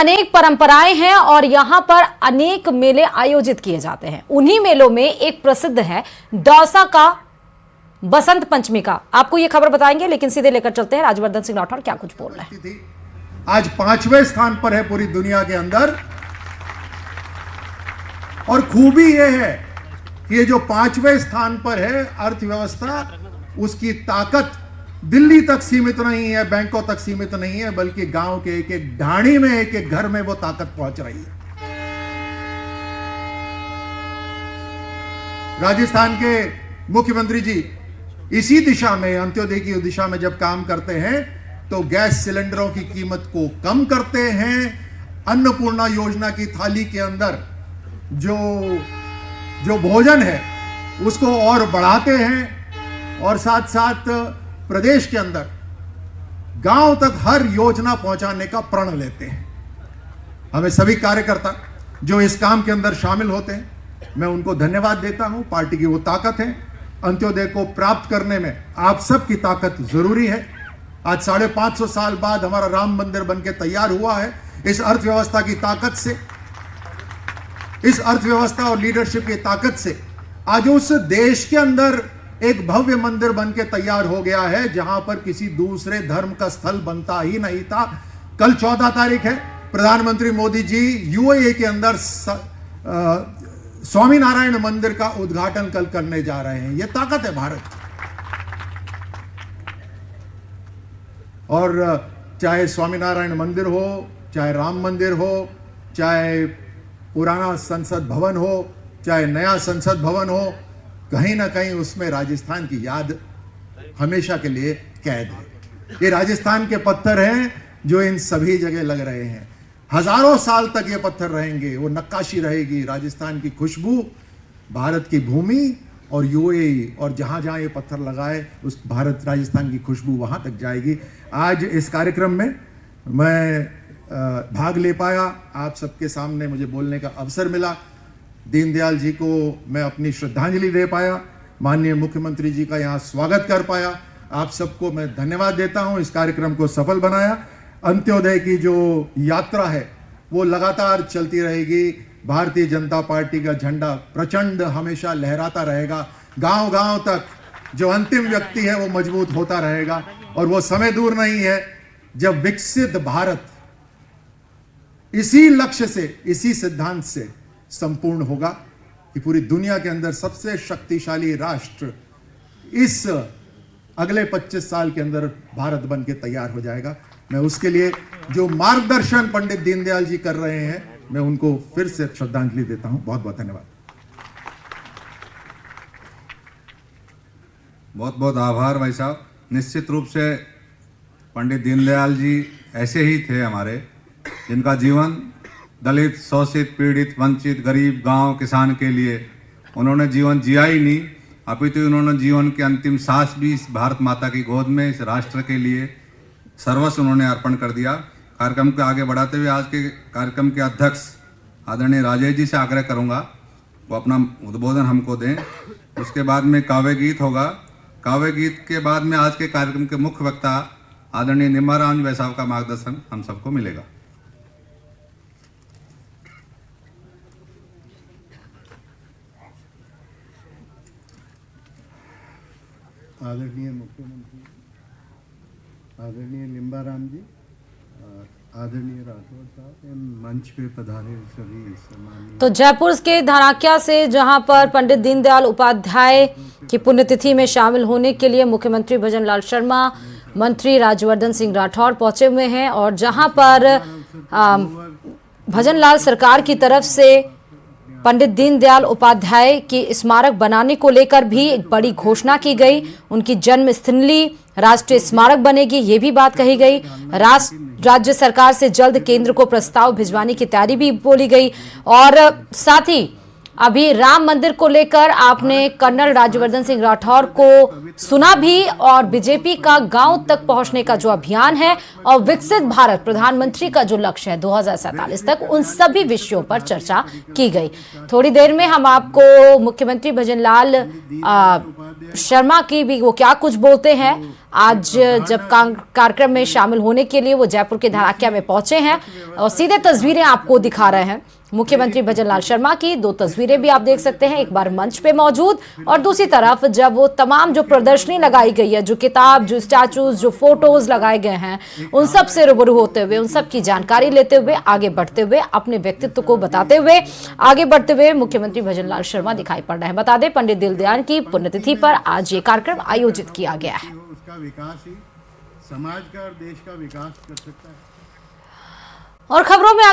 अनेक परंपराएं हैं और यहां पर अनेक मेले आयोजित किए जाते हैं। उन्हीं मेलों में एक प्रसिद्ध है दौसा का बसंत पंचमी का। आपको यह खबर बताएंगे, लेकिन सीधे लेकर चलते हैं राजवर्धन सिंह राठौर क्या कुछ बोल रहे हैं। आज 5वें स्थान पर है पूरी दुनिया के अंदर, और खूबी यह है कि ये जो 5वें स्थान पर है अर्थव्यवस्था, उसकी ताकत दिल्ली तक सीमित नहीं है, बैंकों तक सीमित नहीं है, बल्कि गांव के एक एक ढाणी में, एक एक घर में वो ताकत पहुंच रही है। राजस्थान के मुख्यमंत्री जी इसी दिशा में, अंत्योदय की दिशा में जब काम करते हैं तो गैस सिलेंडरों की कीमत को कम करते हैं। अन्नपूर्णा योजना की थाली के अंदर जो भोजन है उसको और बढ़ाते हैं, और साथ साथ प्रदेश के अंदर गांव तक हर योजना पहुंचाने का प्रण लेते हैं। हमें सभी कार्यकर्ता जो इस काम के अंदर शामिल होते हैं, मैं उनको धन्यवाद देता हूं। पार्टी की वो ताकत है, अंत्योदय को प्राप्त करने में आप सबकी ताकत जरूरी है। आज 550 साल बाद हमारा राम मंदिर बनके तैयार हुआ है। इस अर्थव्यवस्था की ताकत से, इस अर्थव्यवस्था और लीडरशिप की ताकत से आज उस देश के अंदर एक भव्य मंदिर बनके तैयार हो गया है, जहां पर किसी दूसरे धर्म का स्थल बनता ही नहीं था। कल 14 तारीख है, प्रधानमंत्री मोदी जी यूएई के अंदर स्वामीनारायण मंदिर का उद्घाटन कल करने जा रहे हैं। यह ताकत है भारत की। और चाहे स्वामीनारायण मंदिर हो, चाहे राम मंदिर हो, चाहे पुराना संसद भवन हो, चाहे नया संसद भवन हो, कहीं ना कहीं उसमें राजस्थान की याद हमेशा के लिए कैद है। ये राजस्थान के पत्थर हैं जो इन सभी जगह लग रहे हैं। हजारों साल तक ये पत्थर रहेंगे, वो नक्काशी रहेगी। राजस्थान की खुशबू भारत की भूमि और यूएई और जहां जहां ये पत्थर लगाए, उस भारत राजस्थान की खुशबू वहां तक जाएगी। आज इस कार्यक्रम में मैं भाग ले पाया, आप सबके सामने मुझे बोलने का अवसर मिला। दीनदयाल जी को मैं अपनी श्रद्धांजलि दे पाया, माननीय मुख्यमंत्री जी का यहाँ स्वागत कर पाया। आप सबको मैं धन्यवाद देता हूँ, इस कार्यक्रम को सफल बनाया। अंत्योदय की जो यात्रा है वो लगातार चलती रहेगी। भारतीय जनता पार्टी का झंडा प्रचंड हमेशा लहराता रहेगा। गांव गांव तक जो अंतिम व्यक्ति है वो मजबूत होता रहेगा, और वो समय दूर नहीं है जब विकसित भारत इसी लक्ष्य से, इसी सिद्धांत से संपूर्ण होगा कि पूरी दुनिया के अंदर सबसे शक्तिशाली राष्ट्र इस अगले 25 साल के अंदर भारत बन के तैयार हो जाएगा। मैं उसके लिए जो मार्गदर्शन पंडित दीनदयाल जी कर रहे हैं, मैं उनको फिर से श्रद्धांजलि देता हूं। बहुत बहुत धन्यवाद। बहुत बहुत आभार भाई साहब। निश्चित रूप से पंडित दीनदयाल जी ऐसे ही थे हमारे, जिनका जीवन दलित, शोषित, पीड़ित, वंचित, गरीब, गांव, किसान के लिए उन्होंने जीवन जिया ही नहीं, अपितु उन्होंने जीवन के अंतिम सांस भी इस भारत माता की गोद में, इस राष्ट्र के लिए सर्वस्व उन्होंने अर्पण कर दिया। कार्यक्रम को आगे बढ़ाते हुए आज के कार्यक्रम के अध्यक्ष आदरणीय राजेश जी से आग्रह करूंगा वो अपना उद्बोधन हमको दें। उसके बाद में काव्य गीत होगा। काव्य गीत के बाद में आज के कार्यक्रम के मुख्य वक्ता आदरणीय निम्बाराम जी साहब का मार्गदर्शन हम सबको मिलेगा। आदरणीय मुख्यमंत्री, आदरणीय निम्बाराम जी, आदरणीय राठौर साहब, मंच पे पधारे सभी सम्मानित। तो जयपुर के धनाख्या से, जहां पर पंडित दीनदयाल उपाध्याय की पुण्यतिथि में शामिल होने के लिए मुख्यमंत्री भजनलाल शर्मा, मंत्री राजवर्धन सिंह राठौर पहुंचे हुए हैं, और जहां पर भजनलाल सरकार की तरफ से पंडित दीनदयाल उपाध्याय की स्मारक बनाने को लेकर भी एक बड़ी घोषणा की गई। उनकी जन्मस्थली राष्ट्रीय स्मारक बनेगी, ये भी बात कही गई। राज्य सरकार से जल्द केंद्र को प्रस्ताव भिजवाने की तैयारी भी बोली गई। और साथ ही अभी राम मंदिर को लेकर आपने कर्नल राजवर्धन सिंह राठौर को सुना भी, और बीजेपी का गांव तक पहुंचने का जो अभियान है और विकसित भारत प्रधानमंत्री का जो लक्ष्य है 2047 तक, उन सभी विषयों पर चर्चा की गई। थोड़ी देर में हम आपको मुख्यमंत्री भजनलाल शर्मा की भी वो क्या कुछ बोलते हैं आज जब कार्यक्रम में शामिल होने के लिए वो जयपुर के धड़ाकिया में पहुंचे हैं और सीधे तस्वीरें आपको दिखा रहे हैं मुख्यमंत्री भजनलाल शर्मा की। 2 तस्वीरें भी आप देख सकते हैं, एक बार मंच पे मौजूद और दूसरी तरफ जब वो तमाम जो प्रदर्शनी लगाई गई है, जो किताब, जो स्टैचूज, जो फोटोज लगाए गए हैं, उन सब से रूबरू होते हुए, उन सब की जानकारी लेते हुए, आगे बढ़ते हुए, अपने व्यक्तित्व को बताते हुए आगे बढ़ते हुए मुख्यमंत्री भजनलाल शर्मा दिखाई पड़ रहे हैं। बता दें, पंडित दीनदयाल की पुण्यतिथि पर आज ये कार्यक्रम आयोजित किया गया है। उसका विकास ही समाज का और देश का विकास कर सकता है। और खबरों में